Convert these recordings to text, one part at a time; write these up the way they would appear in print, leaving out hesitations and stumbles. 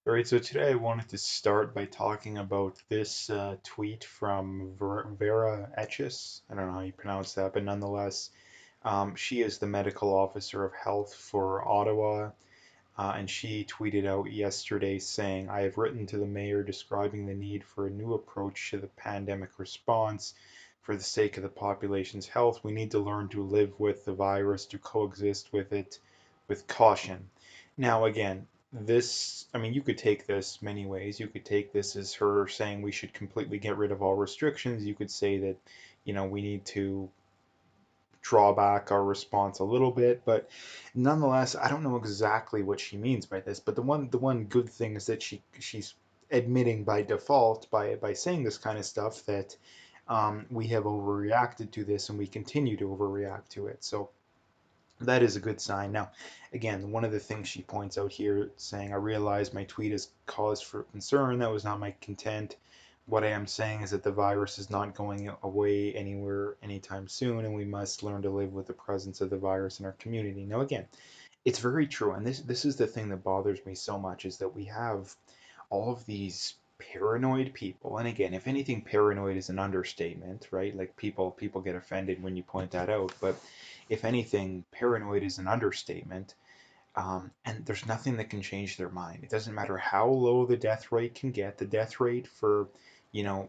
All right, so today I wanted to start by talking about this tweet from Vera Etchis. I don't know how you pronounce that, but nonetheless, she is the medical officer of health for Ottawa, and she tweeted out yesterday saying, I have written to the mayor describing the need for a new approach to the pandemic response. For the sake of the population's health, we need to learn to live with the virus, to coexist with it with caution. Now, again, I mean, you could take this many ways. You could take this as her saying we should completely get rid of all restrictions. You could say that, we need to draw back our response a little bit, but nonetheless, I don't know exactly what she means by this. But the one good thing is that she's admitting by default by saying this kind of stuff that we have overreacted to this and we continue to overreact to it. So that is a good sign. Now, again, one of the things she points out here, saying, I realize my tweet is cause for concern. That was not my content. What I am saying is that the virus is not going away anywhere anytime soon, and we must learn to live with the presence of the virus in our community. Now, again, it's very true, and this is the thing that bothers me so much is that we have all of these paranoid people. And again, if anything, paranoid is an understatement, right? Like people get offended when you point that out, but if anything, paranoid is an understatement. And there's nothing that can change their mind. It doesn't matter how low the death rate can get. The death rate for, you know,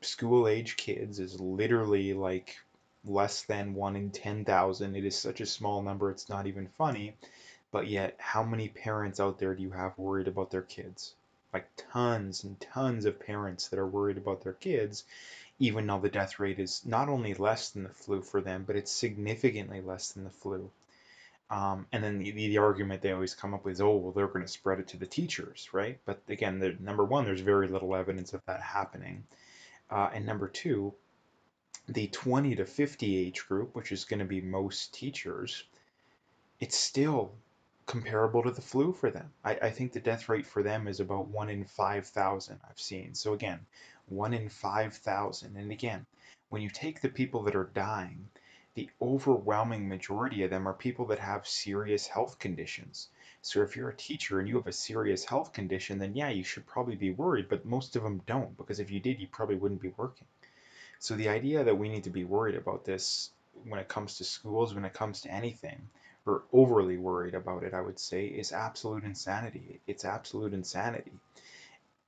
school age kids is literally like less than 1 in 10,000. It is such a small number, it's not even funny. But yet, how many parents out there do you have worried about their kids? Like tons and tons of parents that are worried about their kids, even though the death rate is not only less than the flu for them, but it's significantly less than the flu. And then the argument they always come up with is, oh, well, they're going to spread it to the teachers, right? But again, number one, there's very little evidence of that happening. And number two, the 20 to 50 age group, which is going to be most teachers, it's still comparable to the flu for them. I think the death rate for them is about 1 in 5,000 I've seen. So again, 1 in 5,000. And again, when you take the people that are dying, the overwhelming majority of them are people that have serious health conditions. So if you're a teacher and you have a serious health condition, then yeah, you should probably be worried, but most of them don't, because if you did, you probably wouldn't be working. So the idea that we need to be worried about this when it comes to schools, when it comes to anything, or overly worried about it, I would say, is absolute insanity. It's absolute insanity.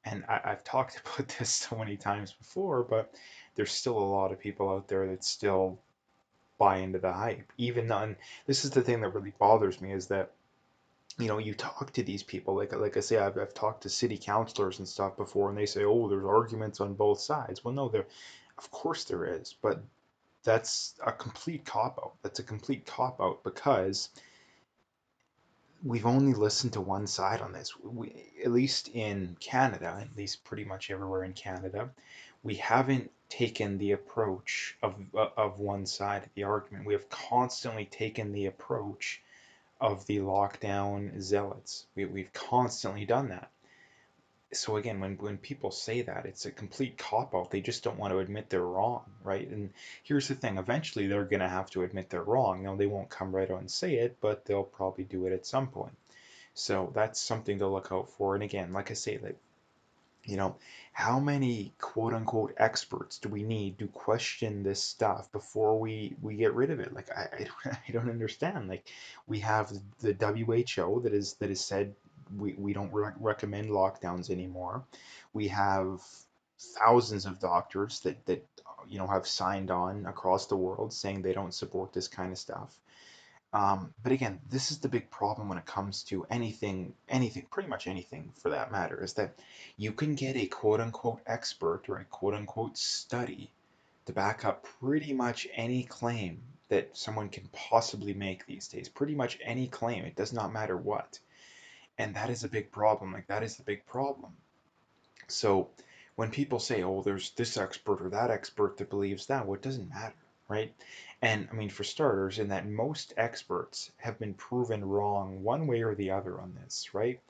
And I've talked about this so many times before, but there's still a lot of people out there that still buy into the hype. Even on, this is the thing that really bothers me is that, you talk to these people, like I say, I've talked to city councilors and stuff before, and they say, oh, there's arguments on both sides. Well, no, of course there is, but that's a complete cop out. That's a complete cop out because we've only listened to one side on this. At least in Canada, at least pretty much everywhere in Canada, we haven't taken the approach of one side of the argument. We have constantly taken the approach of the lockdown zealots. We've constantly done that. So again, when people say that, it's a complete cop out. They just don't want to admit they're wrong, right? And here's the thing, eventually they're going to have to admit they're wrong. Now, they won't come right out and say it, but they'll probably do it at some point. So that's something to look out for. And again, like I say, like, you know, how many quote unquote experts do we need to question this stuff before we get rid of it? Like I don't understand. Like we have the WHO that is said we don't recommend lockdowns anymore. We have thousands of doctors that have signed on across the world saying they don't support this kind of stuff. But again, this is the big problem when it comes to anything, pretty much anything for that matter, is that you can get a quote unquote expert or a quote unquote study to back up pretty much any claim that someone can possibly make these days. Pretty much any claim, it does not matter what. And that is a big problem. Like, that is the big problem. So when people say, oh, there's this expert or that expert that believes that, well, it doesn't matter, right? And I mean, for starters, in that most experts have been proven wrong one way or the other on this, right?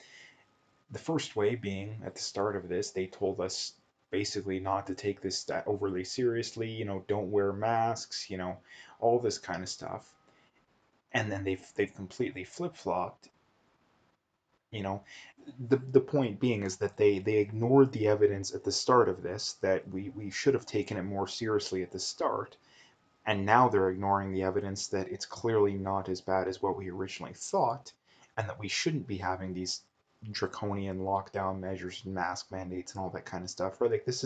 The first way being at the start of this, they told us basically not to take this overly seriously, don't wear masks, all this kind of stuff. And then they've completely flip-flopped You know, the point being is that they ignored the evidence at the start of this, that we should have taken it more seriously at the start, and now they're ignoring the evidence that it's clearly not as bad as what we originally thought, and that we shouldn't be having these draconian lockdown measures and mask mandates and all that kind of stuff. Right? Like this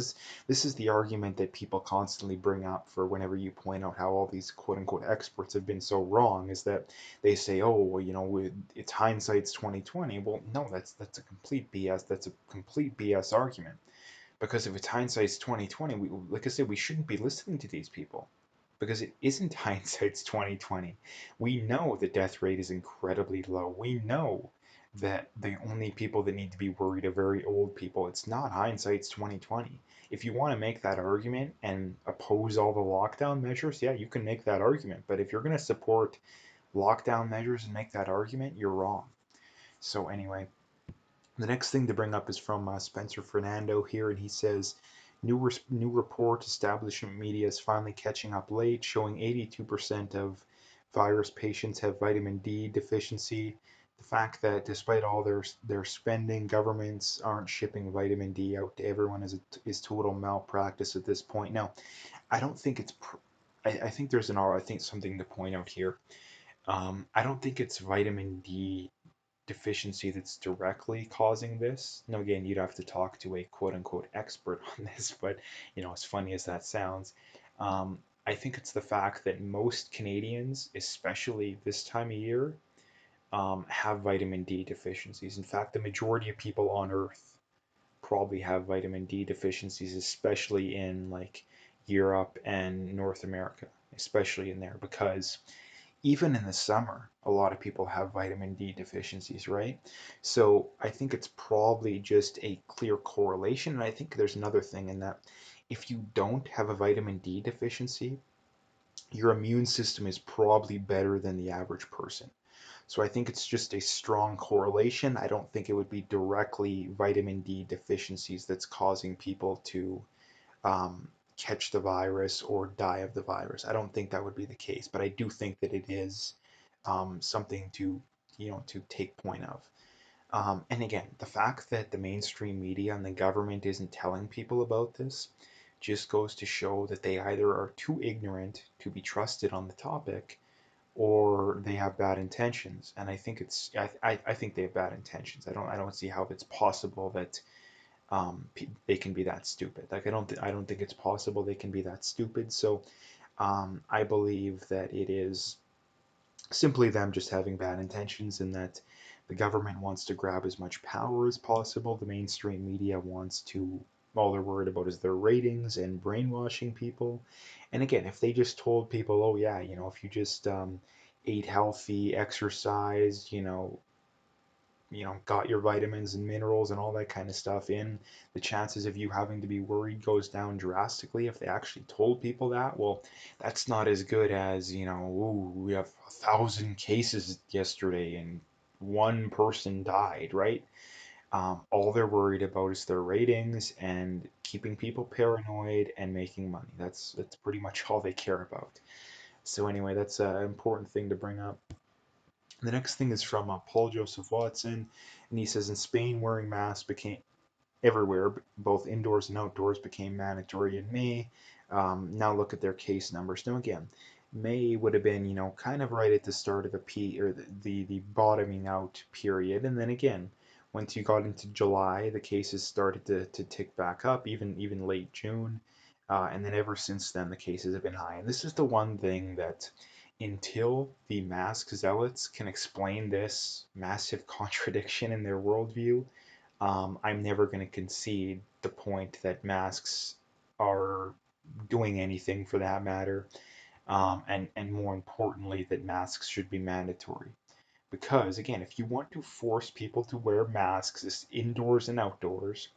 is the argument that people constantly bring up for whenever you point out how all these quote unquote experts have been so wrong, is that they say, oh, well, it's hindsight's 2020. Well, no, that's a complete BS. That's a complete BS argument. Because if it's hindsight's 2020, like I said, we shouldn't be listening to these people because it isn't hindsight's 2020. We know the death rate is incredibly low. We know that the only people that need to be worried are very old people. It's not hindsight's 2020. If you want to make that argument and oppose all the lockdown measures, yeah, you can make that argument. But if you're going to support lockdown measures and make that argument, you're wrong. So anyway, the next thing to bring up is from Spencer Fernando here, and he says, new report, establishment media is finally catching up late, showing 82% of virus patients have vitamin D deficiency. The fact that despite all their spending, governments aren't shipping vitamin D out to everyone is total malpractice at this point. Now, I don't think it's. I think there's I think something to point out here. I don't think it's vitamin D deficiency that's directly causing this. Now, again, you'd have to talk to a quote unquote expert on this, but as funny as that sounds, I think it's the fact that most Canadians, especially this time of year, have vitamin D deficiencies. In fact, the majority of people on Earth probably have vitamin D deficiencies, especially in like Europe and North America, especially in there, because even in the summer, a lot of people have vitamin D deficiencies, right? So I think it's probably just a clear correlation. And I think there's another thing in that if you don't have a vitamin D deficiency, your immune system is probably better than the average person. So I think it's just a strong correlation. I don't think it would be directly vitamin D deficiencies that's causing people to catch the virus or die of the virus. I don't think that would be the case, but I do think that it is something to take point of. And again, the fact that the mainstream media and the government isn't telling people about this just goes to show that they either are too ignorant to be trusted on the topic, or they have bad intentions. And I think I think they have bad intentions. I don't see how it's possible that they can be that stupid. Like I don't think it's possible they can be that stupid. So I believe that it is simply them just having bad intentions, and that the government wants to grab as much power as possible. The mainstream media wants to, all they're worried about is their ratings and brainwashing people. And again, if they just told people, oh yeah, if you just ate healthy, exercise, got your vitamins and minerals and all that kind of stuff in, the chances of you having to be worried goes down drastically. If they actually told people that, well, that's not as good as, ooh, we have 1,000 cases yesterday and one person died, right? All they're worried about is their ratings and keeping people paranoid and making money. That's pretty much all they care about. So anyway, that's an important thing to bring up. The next thing is from Paul Joseph Watson, and he says in Spain, wearing masks became everywhere, both indoors and outdoors, became mandatory in May. Now look at their case numbers. Now again, May would have been, kind of right at the start of the the bottoming out period, and then again, once you got into July, the cases started to tick back up, even late June, and then ever since then, the cases have been high. And this is the one thing that until the mask zealots can explain this massive contradiction in their worldview, I'm never going to concede the point that masks are doing anything for that matter, and more importantly, that masks should be mandatory. Because again, if you want to force people to wear masks indoors and outdoors,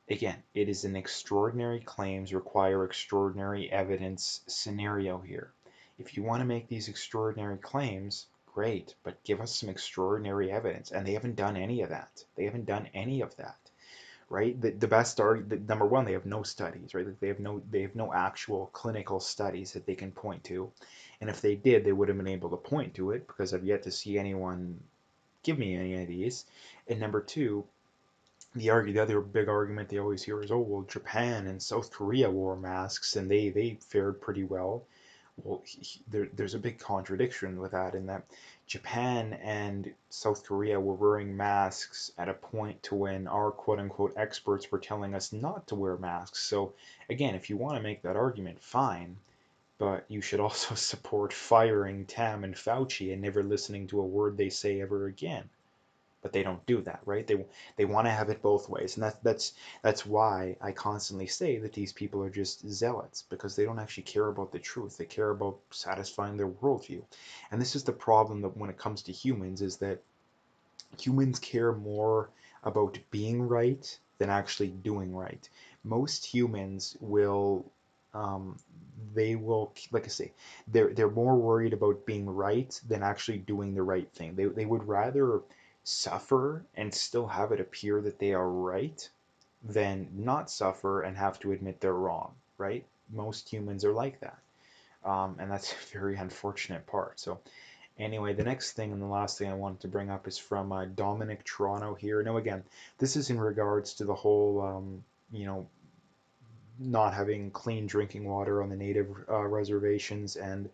again, it is an extraordinary claims require extraordinary evidence scenario here. If you want to make these extraordinary claims, great, but give us some extraordinary evidence. And they haven't done any of that. They haven't done any of that, right? The best are number one, they have no studies, right? Like they have no actual clinical studies that they can point to. And if they did, they would have been able to point to it, because I've yet to see anyone give me any ideas. And number two, the other big argument they always hear is, oh well, Japan and South Korea wore masks and they fared pretty well. Well, there's a big contradiction with that in that Japan and South Korea were wearing masks at a point to when our quote unquote experts were telling us not to wear masks. So again, if you want to make that argument, fine, but you should also support firing Tam and Fauci and never listening to a word they say ever again. But they don't do that, right? They want to have it both ways, and that's why I constantly say that these people are just zealots because they don't actually care about the truth. They care about satisfying their worldview, and this is the problem that when it comes to humans is that humans care more about being right than actually doing right. Most humans will um, they will, like I say, they're more worried about being right than actually doing the right thing. They would rather suffer and still have it appear that they are right than not suffer and have to admit they're wrong, right? Most humans are like that. And that's a very unfortunate part. So anyway, the next thing and the last thing I wanted to bring up is from Dominic Toronto here. Now, again, this is in regards to the whole, you know, not having clean drinking water on the native reservations. And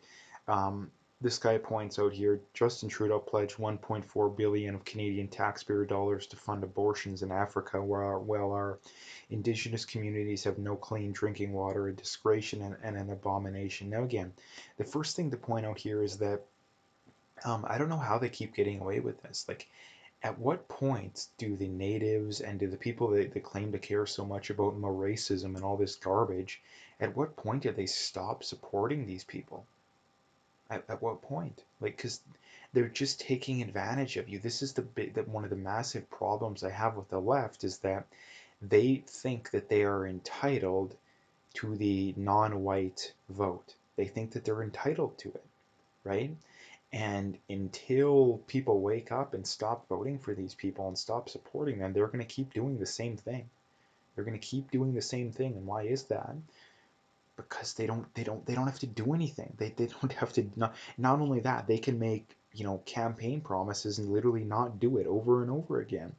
um, this guy points out here, Justin Trudeau pledged 1.4 billion of Canadian taxpayer dollars to fund abortions in Africa, while our indigenous communities have no clean drinking water, a disgrace and an abomination. Now, again, the first thing to point out here is that I don't know how they keep getting away with this. Like, at what point do the natives and do the people that claim to care so much about more racism and all this garbage, at what point do they stop supporting these people? At what point? Like, because they're just taking advantage of you. This is one of the massive problems I have with the left is that they think that they are entitled to the non-white vote. They think that they're entitled to it, right? And until people wake up and stop voting for these people and stop supporting them, they're going to keep doing the same thing. They're going to keep doing the same thing. And why is that? Because they don't have to do anything. They don't have to not only that, they can make, campaign promises and literally not do it over and over again.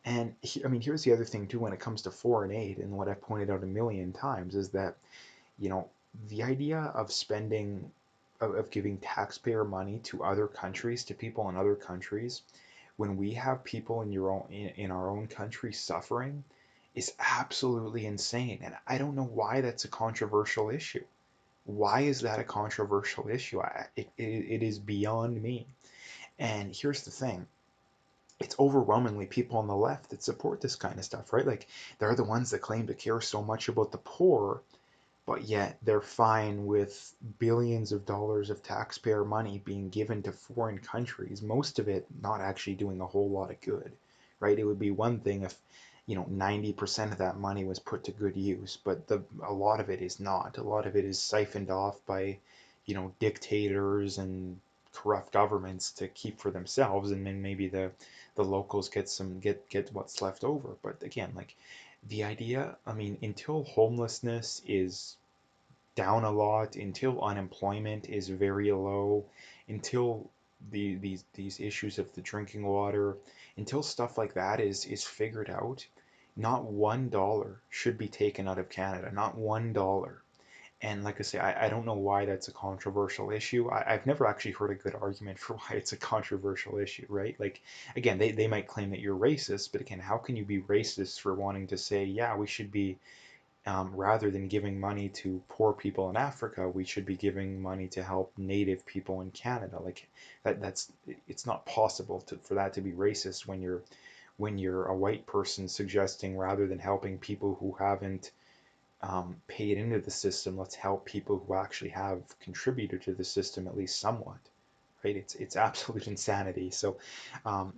And I mean, here's the other thing too when it comes to foreign aid, and what I've pointed out a million times is that, you know, the idea of spending of giving taxpayer money to other countries, to people in other countries, when we have people in our own country suffering, is absolutely insane. And I don't know why that's a controversial issue. Why is that a controversial issue? It is beyond me. And here's the thing. It's overwhelmingly people on the left that support this kind of stuff, right? Like they're the ones that claim to care so much about the poor, but yet they're fine with billions of dollars of taxpayer money being given to foreign countries, most of it not actually doing a whole lot of good, right? It would be one thing if, 90% of that money was put to good use, but a lot of it is not. A lot of it is siphoned off by, dictators and corrupt governments to keep for themselves, and then maybe the locals get what's left over. But again, like the idea, I mean, until homelessness is down a lot, until unemployment is very low, until these issues of the drinking water, until stuff like that is figured out, not $1 should be taken out of Canada, not $1. And like I say, I don't know why that's a controversial issue. I've never actually heard a good argument for why it's a controversial issue, right? Like, again, they might claim that you're racist, but again, how can you be racist for wanting to say, yeah, we should be rather than giving money to poor people in Africa, we should be giving money to help native people in Canada. Like that's it's not possible for that to be racist when you're a white person suggesting rather than helping people who haven't paid into the system, let's help people who actually have contributed to the system at least somewhat. Right? It's absolute insanity. So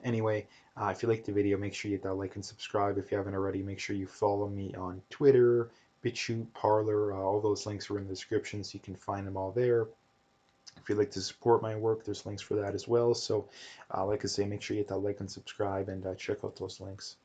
anyway, if you liked the video, make sure you hit that like and subscribe. If you haven't already, make sure you follow me on Twitter, BitChute, Parler. All those links are in the description, so you can find them all there. If you'd like to support my work, there's links for that as well. So, like I say, make sure you hit that like and subscribe and check out those links.